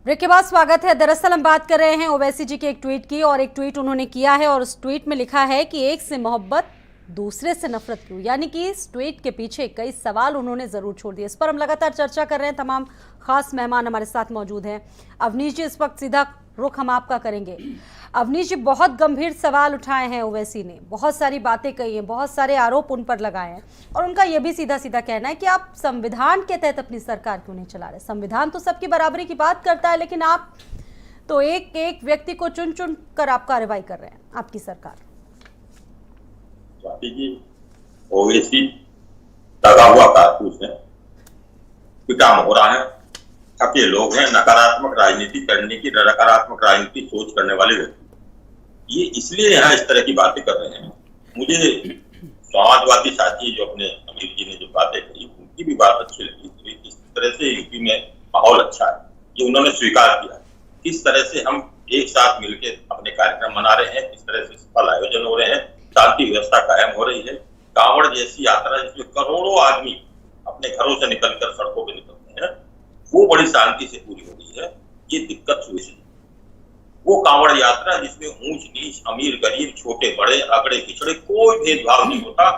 Break के बाद स्वागत है। दरअसल हम बात कर रहे हैं ओवैसी जी के एक ट्वीट की, और एक ट्वीट उन्होंने किया है और उस ट्वीट में लिखा है कि एक से मोहब्बत दूसरे से नफरत क्यों। यानी कि इस ट्वीट के पीछे कई सवाल उन्होंने जरूर छोड़ दिए। इस पर हम लगातार चर्चा कर रहे हैं। तमाम खास मेहमान हमारे साथ मौजूद हैं। अवनीश जी, इस वक्त सीधा रुख हम आपका करेंगे। अवनीश जी, बहुत गंभीर सवाल उठाए हैं ओवैसी ने, बहुत सारी बातें कही हैं, बहुत सारे आरोप उन पर लगाए हैं, और उनका यह भी सीधा सीधा कहना है कि आप संविधान के तहत अपनी सरकार क्यों नहीं चला रहे। संविधान तो सबकी बराबरी की बात करता है, लेकिन आप तो एक एक व्यक्ति को चुन चुन कर आप कार्रवाई कर रहे हैं, आपकी सरकार। स्वाति जी, ओवैसी लगा हुआ कारतूस है, पिटा मोहरा है, थके लोग हैं, नकारात्मक राजनीति करने की, नकारात्मक राजनीति सोच करने वाले व्यक्ति। ये इसलिए यहाँ इस तरह की बातें कर रहे हैं। मुझे समाजवादी साथी जो अपने अमीर जी ने जो बातें कही, उनकी भी बात अच्छी लगी। इस तरह से यूपी में माहौल अच्छा है, ये उन्होंने स्वीकार किया। किस तरह से हम एक साथ मिलकर अपने कार्यक्रम मना रहे हैं, किस तरह से सफल आयोजन हो रहे हैं, शांति व्यवस्था कायम हो रही है। कांवड़ जैसी यात्रा जिसमें करोड़ों आदमी अपने घरों से निकलकर सड़कों पर निकलते हैं, वो बड़ी शांति से पूरी हो गई है। ये दिक्कत हुई है। वो कांवड़ यात्रा जिसमें ऊंच नीच, अमीर गरीब, छोटे बड़े, अगड़े पिछड़े कोई भेदभाव नहीं होता,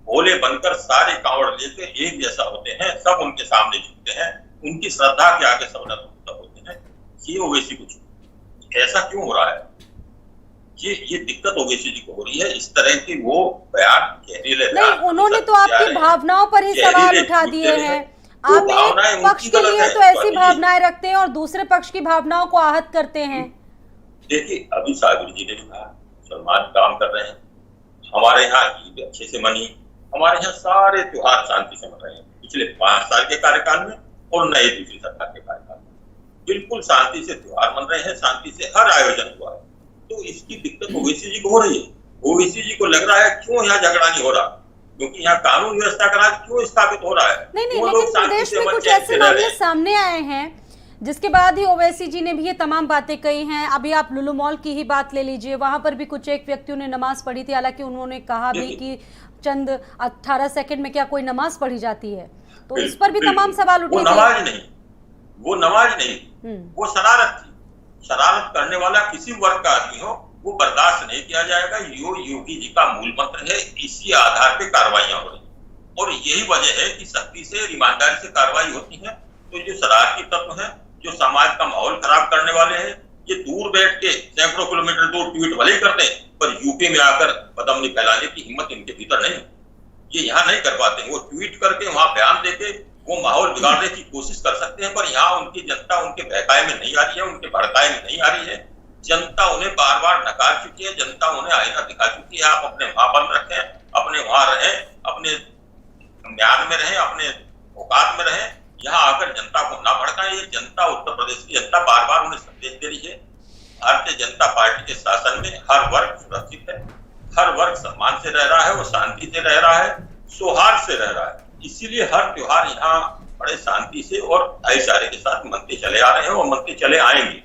भोले बनकर सारे कांवड़ लेके एक जैसा होते हैं, सब उनके सामने झुकते हैं, उनकी श्रद्धा के आगे सब नतमस्तक होते हैं। ये ओवैसी कुछ ऐसा क्यों हो रहा है? ये दिक्कत ओवैसी जी को हो रही है। इस तरह की वो बयान जहरीले नहीं, उन्होंने तो आपकी भावनाओं पर ही सवाल उठा दिए हैं। आप एक पक्ष के लिए तो ऐसी भावनाएं रखते हैं और दूसरे पक्ष की भावनाओं को आहत करते हैं। देखिए, अभी साबिर जी ने कहा सलमान काम कर रहे हैं, हमारे यहाँ ईद अच्छे से मनी, हमारे यहाँ सारे त्योहार शांति से मन रहे हैं पिछले 5 साल के कार्यकाल में और नए दूसरी सरकार के कार्यकाल में। बिल्कुल शांति से त्योहार मन रहे हैं, शांति से हर आयोजन हुआ है। तो इसकी दिक्कत ओवैसी जी को हो रही है। ओवैसी जी को लग रहा है क्यों यहाँ झगड़ा नहीं हो रहा, क्योंकि यहाँ कानून व्यवस्था का राज क्यों स्थापित हो रहा है। नहीं, लेकिन प्रदेश में कुछ ऐसे मामले सामने आए हैं जिसके बाद ही ओवैसी जी ने भी ये तमाम बातें कही हैं। अभी आप लुलु मॉल की ही बात ले लीजिए, वहां पर भी कुछ एक व्यक्तियों ने नमाज पढ़ी थी। हालांकि उन्होंने कहा भी कि चंद 18 सेकंड में क्या कोई नमाज पढ़ी जाती है, तो इस पर भी तमाम सवाल उठे। वो नमाज नहीं, वो शरारत थी। शरारत करने वाला किसी वर्ग का आदमी हो, वो बर्दाश्त नहीं किया जाएगा। योगी जी का मूल मंत्र है, इसी आधार पे कार्रवाइयां हो रही और यही वजह है कि सख्ती से, ईमानदारी से कार्रवाई होती है। तो जो शरारती तत्व है, जो समाज का माहौल खराब करने वाले हैं, ये दूर बैठ के सैकड़ों किलोमीटर दूर ट्वीट भले ही करते हैं, पर यूपी में आकर बदअमनी फैलाने की हिम्मत इनके भीतर नहीं। ये यहाँ नहीं कर पाते हैं। वो ट्वीट करके, वहां बयान देके वो माहौल बिगाड़ने की कोशिश कर सकते हैं, पर यहाँ उनकी जनता उनके बहकाए में नहीं आ रही है, उनके भड़काए में नहीं आ रही है। जनता उन्हें बार बार नकार चुकी है, जनता उन्हें आईना दिखा चुकी है। आप अपने वहां बंद रखें, अपने वहां रहें, अपने म्यान में रहें, अपने औकात में रहें, यहाँ आकर जनता को ना भड़काएं। ये जनता, उत्तर प्रदेश की जनता बार बार उन्हें संदेश दे रही है। भारतीय जनता पार्टी के शासन में हर वर्ग सुरक्षित है, हर वर्ग सम्मान से रह रहा है, वो शांति से रह रहा है, सौहार्द से रह रहा है। इसीलिए हर त्योहार यहाँ बड़े शांति से और भाईचारे के साथ मनते चले आ रहे हैं और मनते चले आएंगे।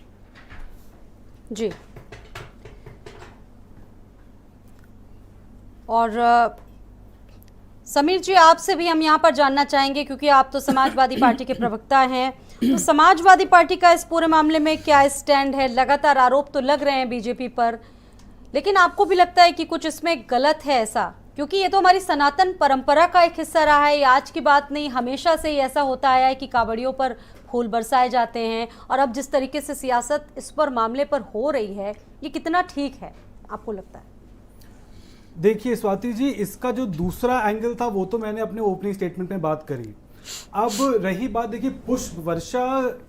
जी, और समीर जी, आपसे भी हम यहाँ पर जानना चाहेंगे, क्योंकि आप तो समाजवादी पार्टी के प्रवक्ता हैं, तो समाजवादी पार्टी का इस पूरे मामले में क्या स्टैंड है? लगातार आरोप तो लग रहे हैं बीजेपी पर, लेकिन आपको भी लगता है कि कुछ इसमें गलत है ऐसा? क्योंकि ये तो हमारी सनातन परंपरा का एक हिस्सा रहा है, ये आज की बात नहीं, हमेशा से ही ऐसा होता आया है कि कांवड़ियों पर फूल बरसाए जाते हैं। और अब जिस तरीके से सियासत इस पर मामले पर हो रही है, ये कितना ठीक है आपको लगता है? देखिए स्वाति जी, इसका जो दूसरा एंगल था वो तो मैंने अपने ओपनिंग स्टेटमेंट में बात करी। अब रही बात, देखिए पुष्प वर्षा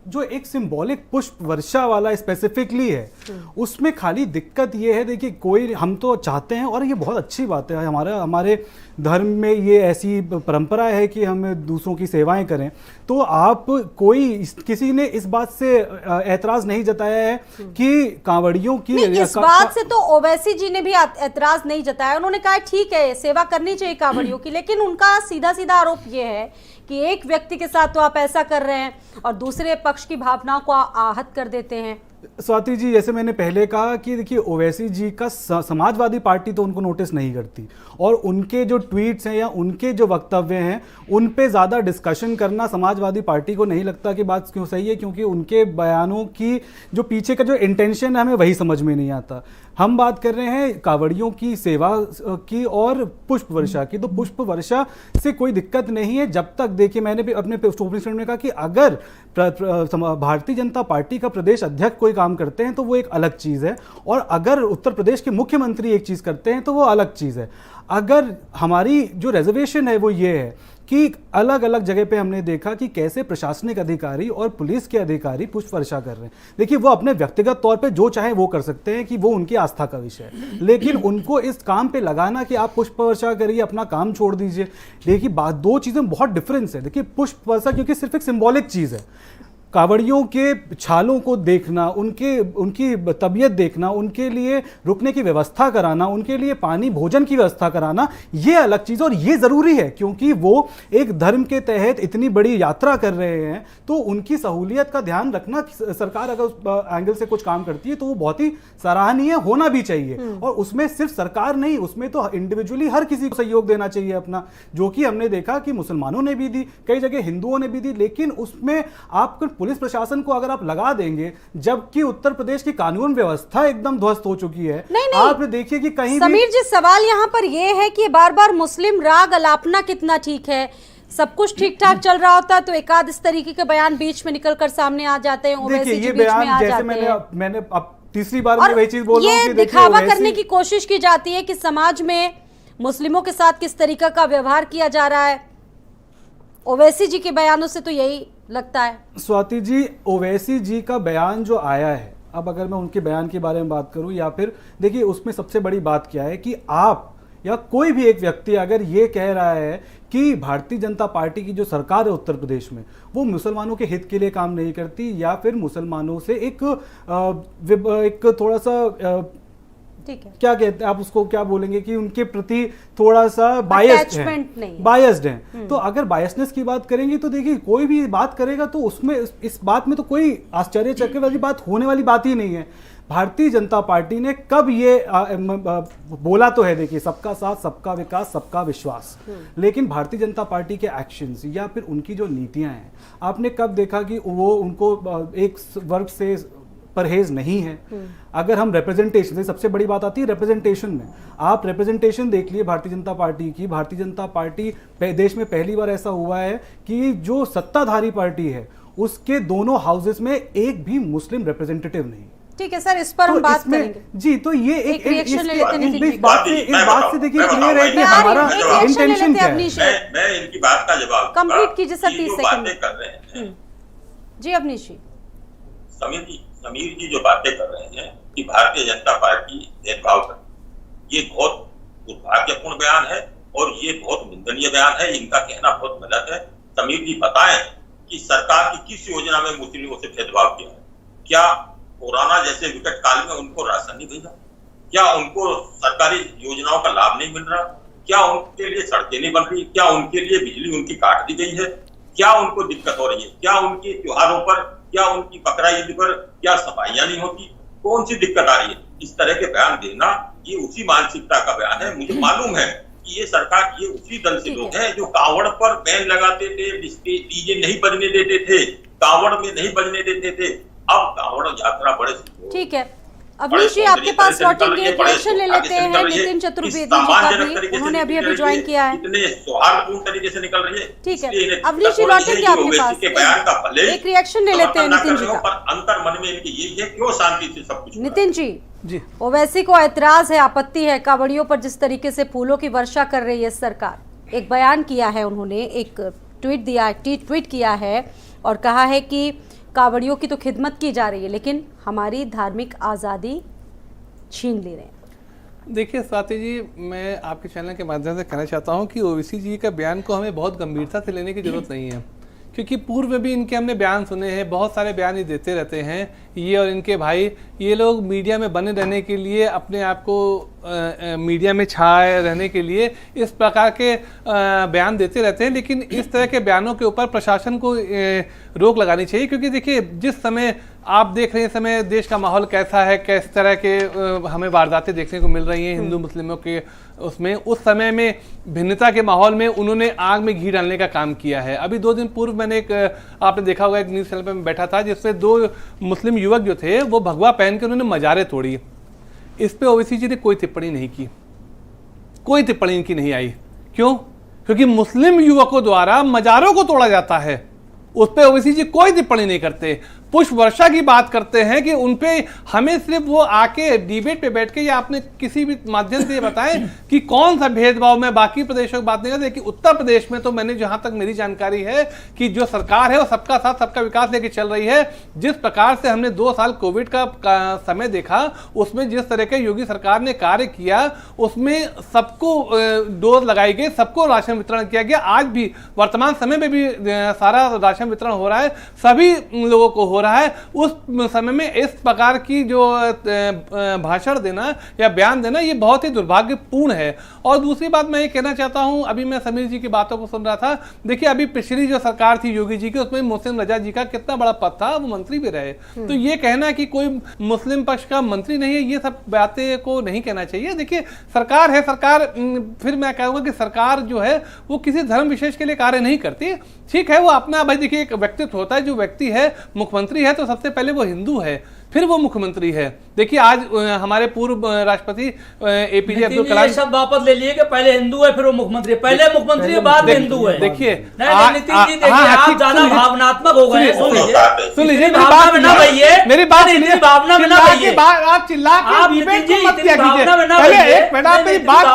जो एक सिंबॉलिक पुष्प वर्षा वाला स्पेसिफिकली है, उसमें खाली दिक्कत ये है, देखिए कोई, हम तो चाहते हैं और ये बहुत अच्छी बात है, हमारे धर्म में ये ऐसी परंपरा है कि हम दूसरों की सेवाएं करें। तो आप किसी ने इस बात से ऐतराज नहीं जताया है कि कांवड़ियों की इस बात से तो ओवैसी जी ने भी ऐतराज नहीं जताया। उन्होंने कहा ठीक है, सेवा करनी चाहिए कांवड़ियों की, लेकिन उनका सीधा सीधा आरोप ये है कि एक व्यक्ति के साथ तो आप ऐसा कर रहे हैं और दूसरे पक्ष की भावनाओं को आहत कर देते हैं। स्वाति जी, जैसे मैंने पहले कहा कि देखिए ओवैसी जी का समाजवादी पार्टी तो उनको नोटिस नहीं करती, और उनके जो ट्वीट्स हैं या उनके जो वक्तव्य हैं उन पे ज़्यादा डिस्कशन करना समाजवादी पार्टी को नहीं लगता कि बात क्यों सही है, क्योंकि उनके बयानों की जो पीछे का जो इंटेंशन है हमें वही समझ में नहीं आता। हम बात कर रहे हैं कांवड़ियों की सेवा की और पुष्प वर्षा की। तो पुष्प वर्षा से कोई दिक्कत नहीं है जब तक, देखिए मैंने भी अपने ओपनिंग स्टेटमेंट में कहा कि अगर भारतीय जनता पार्टी का प्रदेश अध्यक्ष कोई काम करते हैं तो वो एक अलग चीज़ है, और अगर उत्तर प्रदेश के मुख्यमंत्री एक चीज़ करते हैं तो वो अलग चीज़ है। अगर हमारी जो रिजर्वेशन है वो ये है कि अलग अलग जगह पे हमने देखा कि कैसे प्रशासनिक अधिकारी और पुलिस के अधिकारी पुष्प वर्षा कर रहे हैं। देखिए वो अपने व्यक्तिगत तौर पे जो चाहे वो कर सकते हैं कि वो उनकी आस्था का विषय है, लेकिन उनको इस काम पे लगाना कि आप पुष्प वर्षा करिए, अपना काम छोड़ दीजिए। देखिए बात, दो चीज़ें बहुत डिफरेंस है। देखिए पुष्प वर्षा क्योंकि सिर्फ एक सिंबॉलिक चीज़ है, कांवड़ियों के छालों को देखना, उनकी तबीयत देखना, उनके लिए रुकने की व्यवस्था कराना, उनके लिए पानी भोजन की व्यवस्था कराना, ये अलग चीज़ और ये ज़रूरी है, क्योंकि वो एक धर्म के तहत इतनी बड़ी यात्रा कर रहे हैं तो उनकी सहूलियत का ध्यान रखना सरकार अगर उस एंगल से कुछ काम करती है तो वो बहुत ही सराहनीय होना भी चाहिए। और उसमें सिर्फ सरकार नहीं, उसमें तो इंडिविजुअली हर किसी को सहयोग देना चाहिए अपना, जो कि हमने देखा कि मुसलमानों ने भी दी, कई जगह हिंदुओं ने भी दी, लेकिन उसमें आप पुलिस प्रशासन को अगर आप लगा देंगे, जबकि उत्तर प्रदेश की कानून व्यवस्था एकदम ध्वस्त हो चुकी है। नहीं। आप देखिए कि कहीं समीर जी, सवाल यहाँ पर यह है कि बार बार मुस्लिम राग अलापना कितना ठीक है? सब कुछ ठीक ठाक चल रहा होता है तो एकाध इस तरीके के बयान बीच में निकलकर सामने आ जाते हैं, देखिए ये बयान जैसे मैंने अब तीसरी बार मैं वही चीज बोल रहा हूं कि दिखावा करने की कोशिश की जाती है कि समाज में मुस्लिमों के साथ किस तरीके का व्यवहार किया जा रहा है। ओवैसी जी के बयानों से तो यही लगता है। स्वाति जी, ओवैसी जी का बयान जो आया है, अब अगर मैं उनके बयान के बारे में बात करूं या फिर देखिए उसमें सबसे बड़ी बात क्या है कि आप या कोई भी एक व्यक्ति अगर ये कह रहा है कि भारतीय जनता पार्टी की जो सरकार है उत्तर प्रदेश में वो मुसलमानों के हित के लिए काम नहीं करती, या फिर मुसलमानों से एक थोड़ा सा ठीक है, क्या कहते हैं आप उसको, क्या बोलेंगे कि उनके प्रति थोड़ा सा बायस्ड है। तो अगर बायसनेस की बात करेंगे तो देखिए कोई भी बात करेगा तो उसमें इस बात में तो कोई आश्चर्यचकित वाली बात होने वाली बात ही नहीं है। भारतीय जनता पार्टी ने कब ये बोला तो है, देखिए सबका साथ, सबका विकास, सबका विश्वास, लेकिन भारतीय जनता पार्टी के एक्शंस या फिर उनकी जो नीतियां हैं, आपने कब देखा कि वो उनको एक वर्ग से परहेज नहीं है। अगर हम रिप्रेजेंटेशन, सबसे बड़ी बात आती है रिप्रेजेंटेशन में, आप रिप्रेजेंटेशन देख लिए भारतीय जनता पार्टी की। भारतीय जनता पार्टी देश में पहली बार ऐसा हुआ है कि जो सत्ताधारी पार्टी है उसके दोनों हाउसेस में एक भी मुस्लिम रिप्रेजेंटेटिव नहीं। ठीक है सर, इस पर हम बात करेंगे जी। तो ये एक रिएक्शन ले लेते हैं। इस बात से देखिए क्लियर है कि हमारा इंटेंशन क्या है। मैं इनकी बात का जवाब कंप्लीट कीजिए सर, 30 सेकंड कर रहे हैं जी। अवनीश जी, समीर जी जो बातें कर रहे हैं कि भारतीय जनता पार्टी भेदभाव करती, ये बहुत दुर्भाग्यपूर्ण बयान है और ये बहुत निंदनीय बयान है। इनका कहना बहुत गलत है। समीर जी बताएं कि सरकार की किस योजना में मुस्लिमों से भेदभाव किया है? क्या कोरोना जैसे विकट काल में उनको राशन नहीं भेजा? क्या उनको सरकारी योजनाओं का लाभ नहीं मिल रहा? क्या उनके लिए सड़कें नहीं बन रही? क्या उनके लिए बिजली उनकी काट दी गई है? क्या उनको दिक्कत हो रही है? क्या उनके त्योहारों पर, क्या उनकी बकरा ईद पर क्या सफाइयां नहीं होती? कौन सी दिक्कत आ रही है? इस तरह के बयान देना ये उसी मानसिकता का बयान है। मुझे मालूम है कि ये सरकार, ये उसी दल से लोग हैं जो कांवड़ पर बैन लगाते थे, डीजे नहीं बजने देते थे, कांवड़ में नहीं बजने देते थे। अब कांवड़ यात्रा बड़े, ठीक है अवनीश जी, आपके पास लौटेंगे, एक रिएक्शन ले लेते हैं नितिन चतुर्वेदी जी का भी, उन्होंने अभी ज्वाइन किया है। इतने सौहार्दपूर्ण तरीके से निकल रही है। ठीक है अवनीश जी, लौटेंगे आपके पास, एक रिएक्शन ले लेते हैं नितिन जी का। अंतर मन में इनकी यही है, क्यों शांति से सब कुछ। नितिन जी, ओवैसी को ऐतराज है, आपत्ति है कांवड़ियों पर जिस तरीके से फूलों की वर्षा कर रही है सरकार। एक बयान किया है उन्होंने, एक ट्वीट किया है और कहा है कि कांवड़ियों की तो खिदमत की जा रही है लेकिन हमारी धार्मिक आज़ादी छीन ले रहे हैं। देखिए स्वाति जी, मैं आपके चैनल के माध्यम से कहना चाहता हूं कि ओवैसी जी का बयान को हमें बहुत गंभीरता से लेने की ज़रूरत नहीं है, क्योंकि पूर्व में भी इनके हमने बयान सुने हैं, बहुत सारे बयान ये देते रहते हैं। ये और इनके भाई, ये लोग मीडिया में बने रहने के लिए, अपने आप को मीडिया में छाए रहने के लिए इस प्रकार के बयान देते रहते हैं। लेकिन इस तरह के बयानों के ऊपर प्रशासन को रोक लगानी चाहिए, क्योंकि देखिए जिस समय आप देख रहे हैं इस समय देश का माहौल कैसा है, किस तरह के हमें वारदातें देखने को मिल रही हैं हिंदू मुस्लिमों के उसमें। उस समय में भिन्नता के माहौल में उन्होंने आग में घी डालने का काम किया है। अभी 2 दिन पूर्व मैंने आपने देखा होगा एक न्यूज़ चैनल पर मैं बैठा था जिसमें 2 मुस्लिम युवक जो थे वो भगवा पहन के उन्होंने मजारें तोड़ी। इस पर ओवैसी जी ने कोई टिप्पणी नहीं की, कोई टिप्पणी इनकी नहीं आई। क्यों? क्योंकि मुस्लिम युवकों द्वारा मजारों को तोड़ा जाता है, उस पर ओवैसी जी कोई टिप्पणी नहीं करते। पुष्प वर्षा की बात करते हैं कि उनपे हमें सिर्फ वो आके डिबेट पे बैठ के या आपने किसी भी माध्यम से बताएं कि कौन सा भेदभाव में बाकी प्रदेशों की बात नहीं करते। लेकिन उत्तर प्रदेश में तो मैंने जहां तक मेरी जानकारी है कि जो सरकार है वो सबका साथ सबका विकास लेके चल रही है। जिस प्रकार से हमने 2 साल कोविड का समय देखा, उसमें जिस तरह के योगी सरकार ने कार्य किया, उसमें सबको डोज लगाई गई, सबको राशन वितरण किया गया। आज भी वर्तमान समय में भी सारा राशन वितरण हो रहा है, सभी लोगों को हो रहा है। उस समय में इस प्रकार की जो भाषण देना या बयान देना ये बहुत ही दुर्भाग्यपूर्ण है। और दूसरी बात मैं ये कहना चाहता हूं, अभी मैं समीर जी की बातों को सुन रहा था, देखिए अभी पिछली जो सरकार थी योगी जी की, उसमें मोहसिन रजा जी का कितना बड़ा पद था, वो मंत्री भी रहे। तो ये कहना कि कोई मुस्लिम पक्ष का मंत्री नहीं है, ये सब बातें को नहीं कहना चाहिए। देखिए सरकार है, सरकार फिर मैं कहूँगा कि सरकार जो है वो किसी धर्म विशेष के लिए कार्य नहीं करती। ठीक है, वो अपना भाई देखिए एक व्यक्तित्व होता है, जो व्यक्ति है मुख्यमंत्री है तो सबसे पहले वो हिंदू है, फिर वो मुख्यमंत्री है। देखिए आज हमारे पूर्व राष्ट्रपति एपीजे अब्दुल कलाम शब्द वापस ले लिए कि पहले हिंदू है फिर वो मुख्यमंत्री, पहले मुख्यमंत्री है बाद में हिंदू है। देखिए नितिन जी, देखिए आप ज्यादा भावनात्मक हो गए। सुन लीजिए भावना में ना भैया, मेरी बात सुनिए, भावना में ना भैया, आप चिल्ला के नितिन जी मत किया भावना में ना कीजिए। भैया, एक मिनट आप मेरी बात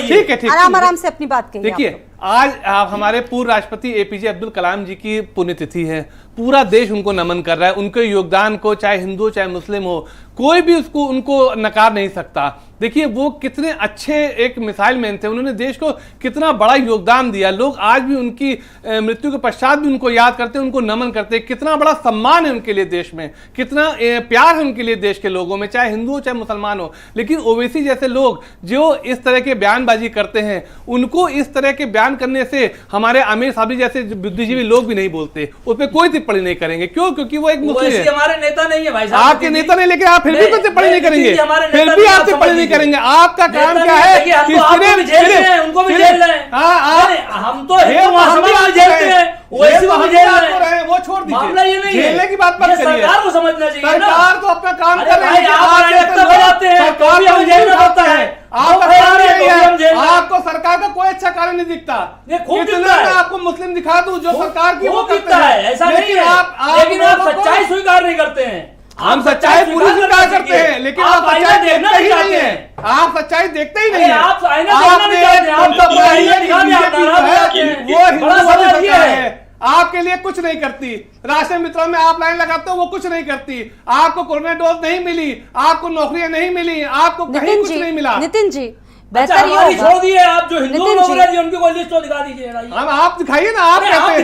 ठीक है, आराम से अपनी बात कहिए। देखिए आज हमारे पूर्व राष्ट्रपति एपीजे अब्दुल कलाम जी की पुण्यतिथि है, पूरा देश उनको नमन कर रहा है। उनके योगदान को चाहे हिंदू चाहे मुस्लिम हो, कोई भी उनको नकार नहीं सकता। देखिए वो कितने अच्छे एक मिसाइल मैन थे, उन्होंने देश को कितना बड़ा योगदान दिया। लोग आज भी उनकी मृत्यु के पश्चात भी उनको याद करते हैं, उनको नमन करते हैं। कितना बड़ा सम्मान है उनके लिए देश में, कितना प्यार है उनके लिए देश के लोगों में, चाहे हिंदू हो चाहे मुसलमान हो। लेकिन ओवैसी जैसे लोग जो इस तरह के बयानबाजी करते हैं, उनको इस तरह के बयान करने से हमारे आमिर साहब जैसे बुद्धिजीवी लोग भी नहीं बोलते, उस पर कोई टिप्पणी नहीं करेंगे। क्यों? क्योंकि वो एक मुस्लिम है। हमारे नेता नहीं है भाई साहब, आपके नेता नहीं, लेकिन आप फिर भी कोई टिप्पणी नहीं करेंगे, फिर भी आप टिप्पणी नहीं करेंगे। आपका काम क्या है कि उनको भी जेल रहे हैं, हम तो जेलते हैं, वो छोड़ दीजिए, मामला ये नहीं है। झेलने की बात मत करिए, सरकार को समझना चाहिए। सरकार तो अपना काम कर रही है, आपको सरकार का कोई अच्छा कार्य नहीं दिखता। आपको मुस्लिम दिखा दूं जो सरकार की वो करता है, ऐसा नहीं है। लेकिन आप सच्चाई स्वीकार नहीं करते हैं। हम सच्चाई पूरी स्वीकार करते हैं, लेकिन आप सच्चाई देखते ही नहीं है। आप सच्चाई देखते ही नहीं है। आप आईना देखना नहीं चाहते, आप तो वो हिंदू है, आपके लिए कुछ नहीं करती। राशन वितरण में आप लाइन लगाते हो, वो कुछ नहीं करती। आपको कोरोना डोज नहीं मिली, आपको नौकरियां नहीं मिली, आपको कहीं कुछ नहीं मिला। नितिन जी अच्छा, हमारी छोड़ दिए, आप जो हिंदू लोग हैं उनकी कोई लिस्ट दिखा दीजिए। हम आप दिखाइए ना, आप कहते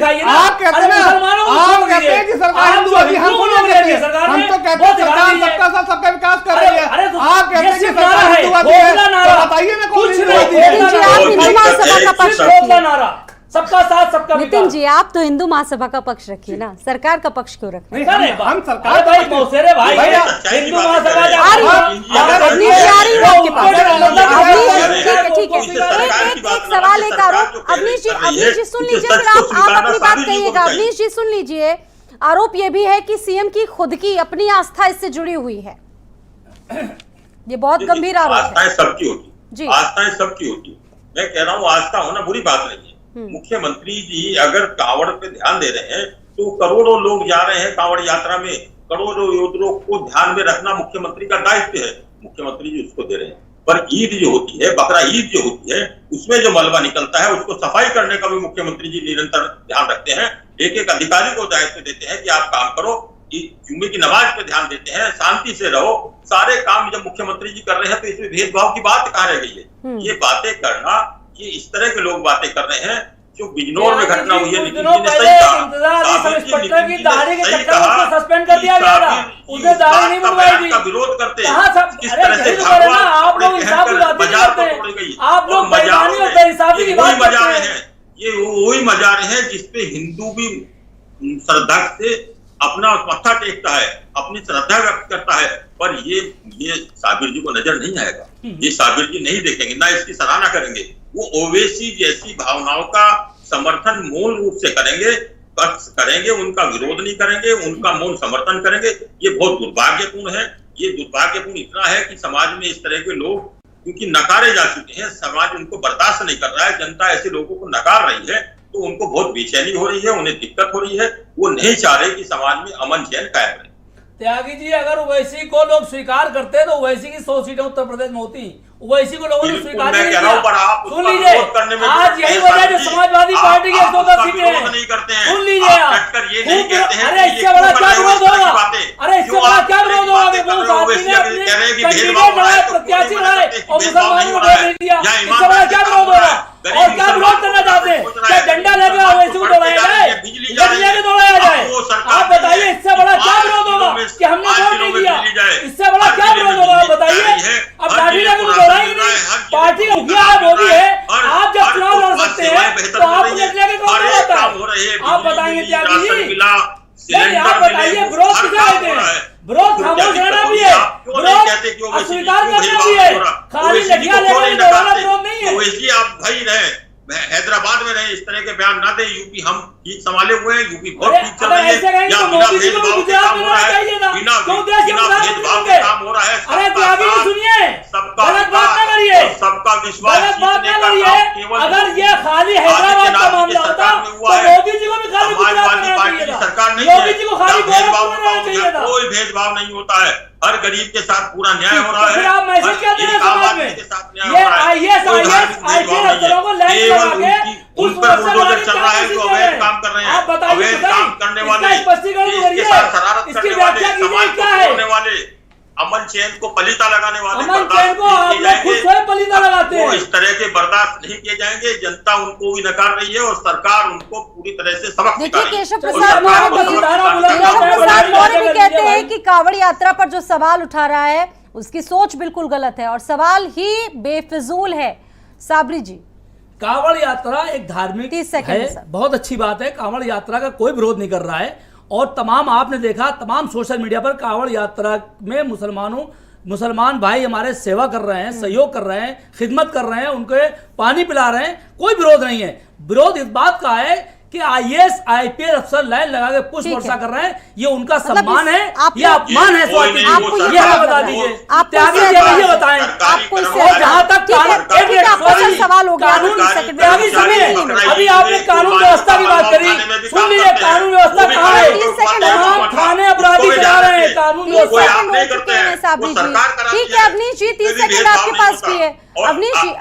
हैं कि सरकार हिंदू है, हम तो कहते हैं सरकार सबका साथ सबका विकास कर रही है। आप कहते हैं कि सरकार हिंदूवादी है, तो बताइए ना कौन हिंदूवादी है। सबका साथ सबका नितिन जी, आप तो हिंदू महासभा का पक्ष रखिए ना, सरकार का पक्ष क्यों रखते हैं? हम सरकार भाई मौसेरे भाई हिंदू महासभा ठीक है। एक सवाल, एक आरोप। अवनीश जी सुन लीजिए, फिर आप अपनी बात कहिएगा। अवनीश जी सुन लीजिए, आरोप ये भी है कि सीएम की खुद की अपनी आस्था इससे जुड़ी हुई है। ये बहुत गंभीर आरोप है। आस्थाएं सबकी होती है, आस्थाएं सबकी होती है। मैं कह रहा हूँ आस्था होना बुरी बात नहीं है। मुख्यमंत्री जी अगर कांवड़ पे ध्यान दे रहे हैं तो करोड़ों लोग जा रहे हैं कांवड़ यात्रा में, करोड़ों योद्धाओं को ध्यान में रखना मुख्यमंत्री का दायित्व है। मुख्यमंत्री जी उसको दे रहे हैं, पर ईद जो होती है, बकरा ईद जो होती है, उसमें जो मलबा निकलता है उसको सफाई करने का भी मुख्यमंत्री जी निरंतर ध्यान रखते हैं। एक एक अधिकारी को दायित्व देते हैं कि आप काम करो, जुम्मे की नमाज पे ध्यान देते हैं, शांति से रहो। सारे काम जब मुख्यमंत्री जी कर रहे हैं तो इसमें भेदभाव की बात कहाँ रह गई है? ये बातें करना, ये इस तरह के लोग बातें कर रहे हैं। जो बिजनौर में घटना हुई है, नितिन जी ने सही कहा, सस्पेंड कर दिया गया, उसे दाढ़ी नहीं बनवाई थी, का विरोध करते किस तरह से आप लोग बाजार को तोड़ गई, आप लोग बेईमानी और बेइंसाफी की बात मजा रहे हैं। ये वही मजा रहे हैं जिसपे हिंदू भी श्रद्धा से अपना मत्था टेकता है, अपनी श्रद्धा व्यक्त करता है, पर ये साबिर जी को नजर नहीं आएगा, ये साबिर जी नहीं देखेंगे, ना इसकी सराहना करेंगे। वो ओवैसी जैसी भावनाओं का समर्थन मूल रूप से करेंगे, उनका विरोध नहीं करेंगे, उनका मौन समर्थन करेंगे। ये बहुत दुर्भाग्यपूर्ण है। ये दुर्भाग्यपूर्ण इतना है कि समाज में इस तरह के लोग क्योंकि नकारे जा चुके हैं, समाज उनको बर्दाश्त नहीं कर रहा है, जनता ऐसे लोगों को नकार रही है, तो उनको बहुत बेचैनी हो रही है, उन्हें दिक्कत हो रही है। वो नहीं चाह रहे कि समाज में अमन चैन कायम रहे। त्यागी जी, अगर ओवैसी को लोग स्वीकार करते तो ओवैसी की 100 सीटें उत्तर प्रदेश में होती। ओवैसी को लोगों ने स्वीकार नहीं किया। सुन लीजिए, आज यही वजह जो समाजवादी पार्टी की 114 सीटें हैं। सुन लीजिए आप, अरे इससे बड़ा क्या विरोध होगा? अरे इससे बड़ा क्या विरोध होगा कि वो आदमी ने अपने कैंडिडेट बनाए, प्रत्याशी बनाए और मुसलमानों को वोट नहीं दिया। इससे बड़ा क्या विरोध होगा? और क्या विरोध करना चाहते हैं? क्या डंडा लेकर ओवैसी को दौड़ाया जाए, लेकर दौड़ाया जाए? आप बताइए, इससे बड़ा क्या विरोध होगा कि हमने वोट नहीं दिया? इससे बड़ा क्या विरोध होगा? आप बताइए। अब लाठी लेकर पार्टी का मुखिया है, मोदी है, आप जब चुनाव लड़ सकते हैं तो आप लेके कौन लड़ता है? आप बताएंगे त्यागी जी? नहीं, आप बताइए, विरोध किसे कहते हैं? विरोध खामोश रहना भी है, विरोध अस्वीकार करना भी है, खाली लठियां लेकर दौड़ाना विरोध नहीं है। वैसे आप भाई रहे, हैदराबाद में रहे, इस तरह के बयान ना दे। यूपी हम ठीक संभाले हुए हैं, यूपी बहुत ठीक चल रही है। या बिना भेदभाव के काम हो रहा है, बिना भेदभाव के काम हो रहा है। अरे त्यागी जी सुनिए, गलत बात ना करिए, सबका विश्वास जीतने का काम। अगर ये खाली हैदराबाद का मामला होता तो मोदी जी को भी खाली समाजवादी पार्टी की सरकार नहीं मोदी जी को खाली भेदभाव कोई भेदभाव नहीं होता है। हर गरीब के साथ पूरा न्याय हो रहा है। आप मैसेज क्या दे रहे हैं समाज में? ये आईएएस अफसरों को लाइन लगा के उन पर बुलडोजर चल रहा है, जो अवैध काम कर रहे हैं। आप बताइए, अवैध काम करने वाले, स्पष्टीकरण करिए, इसकी व्याख्या कीजिए, क्या है? अमन चैन को पलीता लगाने वाले, अमन चैन को आप लोग खुद स्वयं पलीता लगाते हैं। इस तरह के बर्दाश्त नहीं किए जाएंगे। जनता उनको भी नकार रही है और सरकार उनको पूरी तरह से सबक देखिए, सिखा केशव प्रसाद मौर्य भी कहते हैं कि कांवड़ यात्रा पर जो सवाल उठा रहा है उसकी सोच बिल्कुल गलत है और सवाल ही बेफिजूल है। साबरी जी, कांवड़ यात्रा एक धार्मिक 30 सेकंड है, बहुत अच्छी बात है। कांवड़ यात्रा का कोई विरोध नहीं कर रहा है और तमाम आपने देखा तमाम सोशल मीडिया पर कांवड़ यात्रा में मुसलमान भाई हमारे सेवा कर रहे हैं, सहयोग कर रहे हैं, खिदमत कर रहे हैं, उनको पानी पिला रहे हैं, कोई विरोध नहीं है। विरोध इस बात का है कि आईएएस आईपीएस अफसर लाइन लगा के पुष्प वर्षा कर रहे हैं, ये उनका सम्मान है या अपमान है? स्वाति जी, ये हमें बता दीजिए, त्यागी जी ये बताएं। जहां तक सवाल हो गया, त्यागी सुनिए, अभी आपने कानून व्यवस्था की बात करी, सुन लीजिए, कानून व्यवस्था कहाँ है? थाने अपराधी चला रहे हैं, कानून व्यवस्था। ठीक है अवनीश जी, 30 सेकंड आपके पास भी है।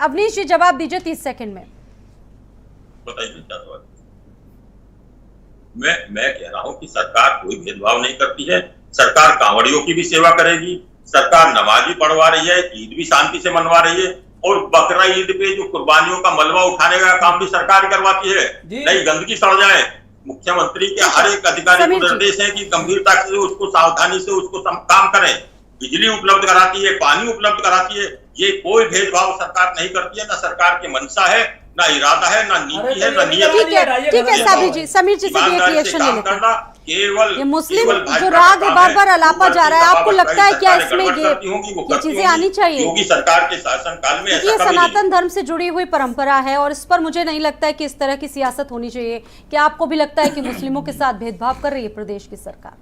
अवनीश जी जवाब दीजिए 30 सेकंड में। मैं कह रहा हूं कि सरकार कोई भेदभाव नहीं करती है। सरकार कांवड़ियों की भी सेवा करेगी, सरकार नमाज भी पढ़वा रही है, ईद भी शांति से मनवा रही है और बकरा ईद पे जो कुर्बानियों का मलबा उठाने का काम भी सरकार करवाती है। नहीं गंदगी सड़ जाए, मुख्यमंत्री के हर एक अधिकारी को निर्देश है कि गंभीरता से उसको सावधानी से उसको काम करें। बिजली उपलब्ध कराती है, पानी उपलब्ध कराती है, ये कोई भेदभाव सरकार नहीं करती है। ना सरकार की मंशा है, ना इरादा है, ना नीति है, ना नियत है। ठीक है साबिर जी, समीर जी से भी एक रिएक्शन ले लेते हैं। केवल ये मुस्लिम जो राग बार बार अलापा जा रहा है, आपको लगता है क्या इसमें ये चीजें आनी चाहिए? योगी सरकार के शासनकाल में ये सनातन धर्म से जुड़ी हुई परंपरा है और इस पर मुझे नहीं लगता है कि इस तरह की सियासत होनी चाहिए। क्या आपको भी लगता है कि मुस्लिमों के साथ भेदभाव कर रही है प्रदेश की सरकार?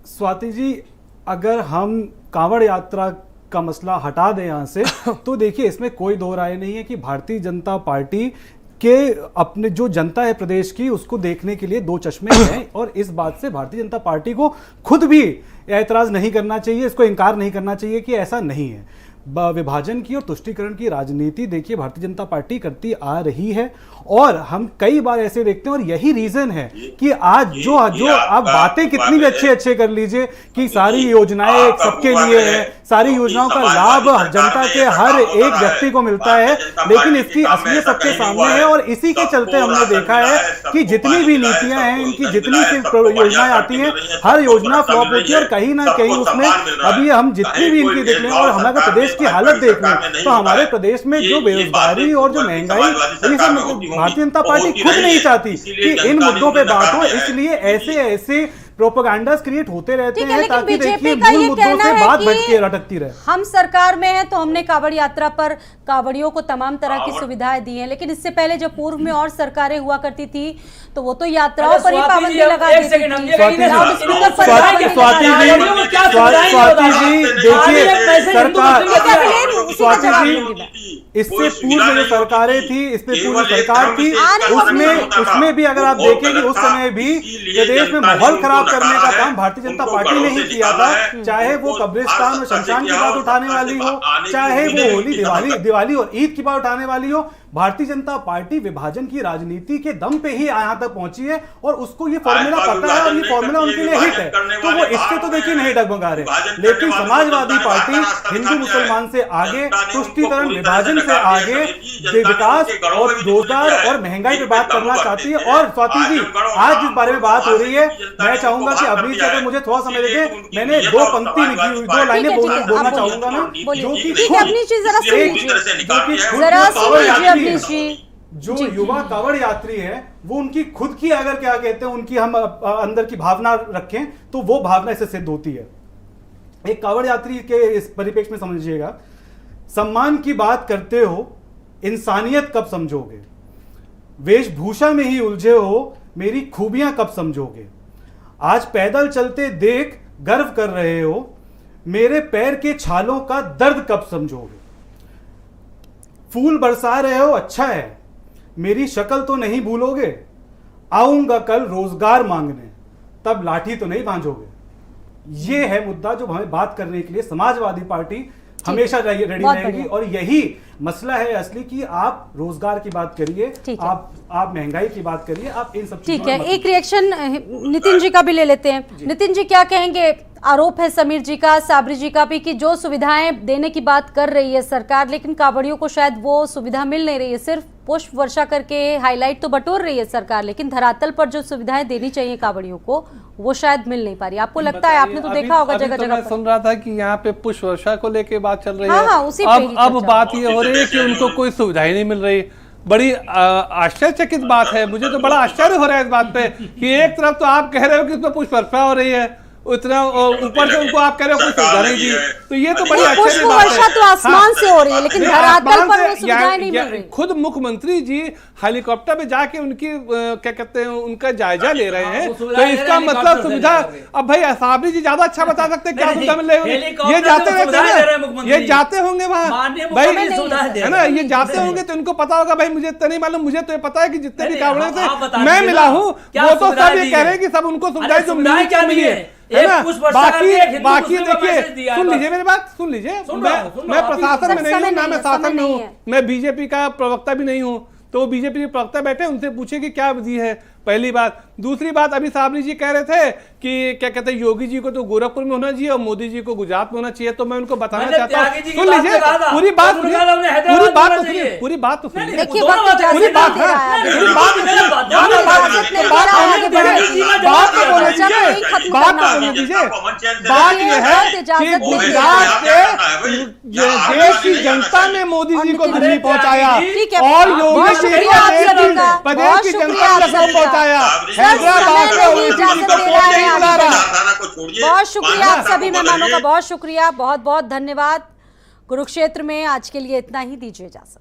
स्वाति जी, अगर हम कांवड़ यात्रा का मसला हटा दें यहाँ से तो देखिए इसमें कोई दो राय नहीं है कि भारतीय जनता पार्टी के अपने जो जनता है प्रदेश की उसको देखने के लिए दो चश्मे हैं और इस बात से भारतीय जनता पार्टी को खुद भी एतराज नहीं करना चाहिए, इसको इनकार नहीं करना चाहिए कि ऐसा नहीं है। विभाजन की और तुष्टीकरण की राजनीति देखिए भारतीय जनता पार्टी करती आ रही है और हम कई बार ऐसे देखते हैं और यही रीजन है कि आज जो आप बातें कितनी भी अच्छे कर लीजिए कि सारी योजनाएं सबके लिए है, सारी योजनाओं का लाभ जनता के हर एक व्यक्ति को मिलता है, लेकिन इसकी असलियत सबके सामने है और इसी के चलते हमने देखा है कि जितनी भी नीतियां हैं, इनकी जितनी सी योजनाएं आती हैं, हर योजना फ्लॉप होती है और कहीं ना कहीं उसमें अभी हम जितनी भी इनकी देख लें और हमारा प्रदेश की हालत देख लें तो हमारे प्रदेश में जो बेरोजगारी और जो महंगाई, ये सब भारतीय जनता पार्टी खुद नहीं चाहती कि इन मुद्दों पे बात हो, इसलिए ऐसे प्रोपेगेंडास क्रिएट होते रहते ठीक है, हैं लेकिन ताकि बीजेपी देखिए का मूल ये मुद्दों कहना से है बात कि भटके लटकती रहे। हम सरकार में हैं तो हमने कांवड़ यात्रा पर कांवड़ियों को तमाम तरह की सुविधाएं दी हैं, लेकिन इससे पहले जब पूर्व में और सरकारें हुआ करती थी तो वो तो यात्राओं पर ही पाबंदी लगा दी थी। स्वाति जी देखिए सरकार, स्वाति जी इससे पूर्व जो सरकारें थी, इससे पूर्व सरकार थी, उसमें भी अगर आप देखेंगे उस समय भी प्रदेश में माहौल खराब करने का काम भारतीय जनता पार्टी ने ही किया था। चाहे वो कब्रिस्तान और शमशान की बात उठाने वाली हो, चाहे वो होली दिवाली और ईद की बात उठाने वाली हो, भारतीय जनता पार्टी विभाजन की राजनीति के दम पे ही यहाँ तक पहुंची है और उसको ये फॉर्मूला पता है और ये फॉर्मूला उनके लिए हिट है, तो वो इससे तो देखिए नहीं डगमगा रहे। लेकिन समाजवादी पार्टी हिंदू मुसलमान से आगे, तुष्टीकरण विभाजन से आगे, विकास और रोजगार और महंगाई पे बात करना चाहती है। और स्वाति जी आज जिस बारे में बात हो रही है, मैं चाहूंगा कि अभी से अगर मुझे थोड़ा समय देंगे, मैंने 2 पंक्ति लिखी हुई, 2 लाइनें बोलना चाहूंगा मैं, जो कि जो युवा कांवड़ यात्री है वो उनकी खुद की, अगर क्या कहते हैं उनकी हम अंदर की भावना रखें तो वो भावना इससे सिद्ध होती है। एक कांवड़ यात्री के इस परिप्रेक्ष्य में समझिएगा, सम्मान की बात करते हो, इंसानियत कब समझोगे? वेशभूषा में ही उलझे हो, मेरी खूबियां कब समझोगे? आज पैदल चलते देख गर्व कर रहे हो, मेरे पैर के छालों का दर्द कब समझोगे? फूल बरसा रहे हो, अच्छा है, मेरी शक्ल तो नहीं भूलोगे? आऊंगा कल रोजगार मांगने, तब लाठी तो नहीं भांजोगे। ये है मुद्दा जो हमें बात करने के लिए समाजवादी पार्टी हमेशा रेडी रहेगी और यही मसला है असली कि आप रोजगार की बात करिए, आप महंगाई की बात करिए, आप इन सब ठीक है। एक रिएक्शन नितिन जी का भी ले लेते हैं। नितिन जी क्या कहेंगे? आरोप है समीर जी का, साबरी जी का भी कि जो सुविधाएं देने की बात कर रही है सरकार, लेकिन कांवड़ियों को शायद वो सुविधा मिल नहीं रही है। सिर्फ पुष्प वर्षा करके हाईलाइट तो बटोर रही है सरकार, लेकिन धरातल पर जो सुविधाएं देनी चाहिए कांवड़ियों को वो शायद मिल नहीं पा रही। आपको लगता है, आपने तो देखा होगा जगह जगह पर। सुन रहा था कि यहाँ पे पुष्प वर्षा को लेके बात चल रही है। अब बात ये हो रही है कि उनको कोई सुविधा ही नहीं मिल रही। बड़ी आश्चर्यचकित बात है, मुझे तो बड़ा आश्चर्य हो रहा है इस बात पे कि एक तरफ तो आप कह रहे हो कि इसमें पुष्प वर्षा हो रही है, उतना ऊपर से उनको आप कह रहे हो कुछ सुविधा नहीं दी, तो ये तो बड़ी आश्चर्य बात है। तो आसमान से हो रही है, लेकिन धरातल पर वो सुविधाएं नहीं मिल रही। खुद मुख्यमंत्री जी हेलीकॉप्टर पे जाके उनकी क्या कहते हैं उनका जायजा ले रहे हैं, तो इसका मतलब सुविधा। अब भाई साबरी जी ज्यादा अच्छा बता सकते हैं क्या सुविधा मिल रही है। ये जाते रहते हैं, ये जाते होंगे वहां भाई, है ना, ये जाते होंगे तो इनको पता होगा। भाई मुझे तो नहीं मालूम, मुझे तो ये पता है कि जितने भी कांवड़े से मैं मिला हूँ वो तो सब ये कह रहे हैं कि सब उनको सुविधाएं जो मिली है ना। बाकी देखिए, सुन लीजिए मेरी बात, सुन लीजिए, मैं प्रशासन में नहीं हूँ, ना मैं शासन में हूँ, मैं बीजेपी का प्रवक्ता भी नहीं हूँ, तो वो बीजेपी के प्रवक्ता बैठे उनसे पूछे कि क्या विधि है, पहली बात। दूसरी बात, अभी साबरी जी कह रहे थे कि क्या कहते हैं योगी जी को तो गोरखपुर में होना चाहिए और मोदी जी को गुजरात में होना चाहिए, तो मैं उनको बताना चाहता हूँ, सुन लीजिए पूरी बात, पूरी बात तो सुनिए, पूरी बात दीजिए। बात यह है कि गुजरात के देश की जनता ने मोदी जी को दिल्ली पहुंचाया और योगी जी को प्रदेश की जनता को पहुंचाया। बहुत शुक्रिया आप सभी मेहमानों का, बहुत शुक्रिया, बहुत बहुत धन्यवाद। कुरुक्षेत्र में आज के लिए इतना ही, दीजिए इजाजत।